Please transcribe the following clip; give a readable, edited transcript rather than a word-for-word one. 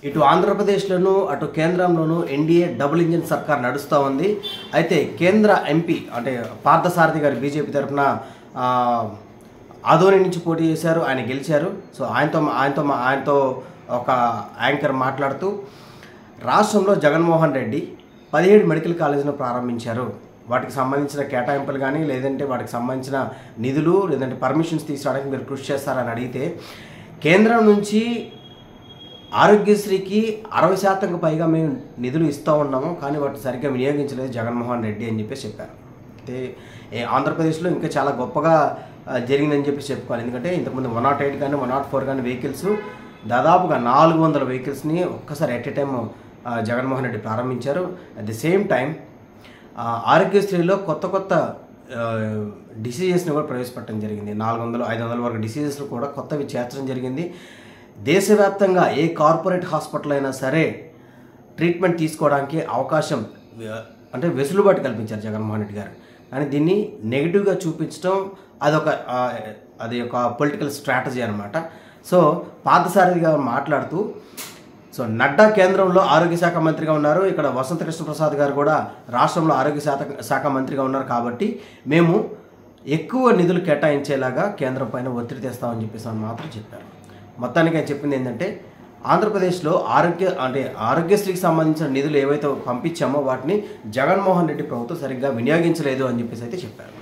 ఇటు ఆంధ్రప్రదేశ్లోనూ అటు కేంద్రంలోనూ NDA double engine సర్కార్ నడుస్తూ ఉంది. అయితే కేంద్ర ఎంపీ అంటే పార్థసారథి గారు బీజేపీ తరఫున ఆదోని నుంచి పోటీ చేశారు, ఆయన గెలిచారు. సో ఆయనతో ఒక యాంకర్ మాట్లాడుతూ రాష్ట్రంలో జగన్మోహన్ రెడ్డి 17 మెడికల్ కాలేజీలను ప్రారంభించారు. వాటికి సంబంధించిన కేటాయింపులు కానీ లేదంటే వాటికి సంబంధించిన నిధులు లేదంటే పర్మిషన్స్ తీసుకురావడానికి మీరు కృషి చేస్తారని అడిగితే కేంద్రం నుంచి ఆరోగ్యశ్రీకి 60% పైగా మేము నిధులు ఇస్తూ ఉన్నాము, కానీ వాటిని సరిగ్గా వినియోగించలేదు జగన్మోహన్ రెడ్డి అని చెప్పేసి చెప్పారు. అయితే ఆంధ్రప్రదేశ్లో ఇంకా చాలా గొప్పగా జరిగిందని చెప్పి చెప్పుకోవాలి. ఎందుకంటే ఇంతకుముందు 108 కానీ 104 కానీ వెహికల్స్ దాదాపుగా 400 వెహికల్స్ని ఒక్కసారి at a time Jaganmohan Reddy ప్రారంభించారు. అట్ ది సేమ్ టైం ఆరోగ్యశ్రీలో కొత్త డిసీజెస్ని కూడా ప్రవేశపెట్టడం జరిగింది. 400-500 వరకు డిసీజెస్లు కూడా కొత్తవి చేర్చడం జరిగింది. దేశవ్యాప్తంగా ఏ కార్పొరేట్ హాస్పిటల్ అయినా సరే ట్రీట్మెంట్ తీసుకోవడానికి అవకాశం అంటే వెసులుబాటు కల్పించారు జగన్మోహన్ రెడ్డి గారు. కానీ దీన్ని నెగిటివ్గా చూపించడం అది ఒక పొలిటికల్ స్ట్రాటజీ అనమాట. సో పార్థసారథి గారు మాట్లాడుతూ నడ్డా కేంద్రంలో ఆరోగ్య శాఖ మంత్రిగా ఉన్నారు, ఇక్కడ వసంత కృష్ణ ప్రసాద్ గారు కూడా రాష్ట్రంలో ఆరోగ్య శాఖ మంత్రిగా ఉన్నారు, కాబట్టి మేము ఎక్కువ నిధులు కేటాయించేలాగా కేంద్రం పైన ఒత్తిడి తెస్తామని చెప్పేసి మాత్రం చెప్పారు. మొత్తానికి ఆయన చెప్పింది ఏంటంటే ఆంధ్రప్రదేశ్లో ఆరోగ్యశ్రీకి సంబంధించిన నిధులు ఏవైతే పంపించామో వాటిని జగన్మోహన్ రెడ్డి ప్రభుత్వం సరిగ్గా వినియోగించలేదు అని చెప్పేసి అయితే చెప్పారు.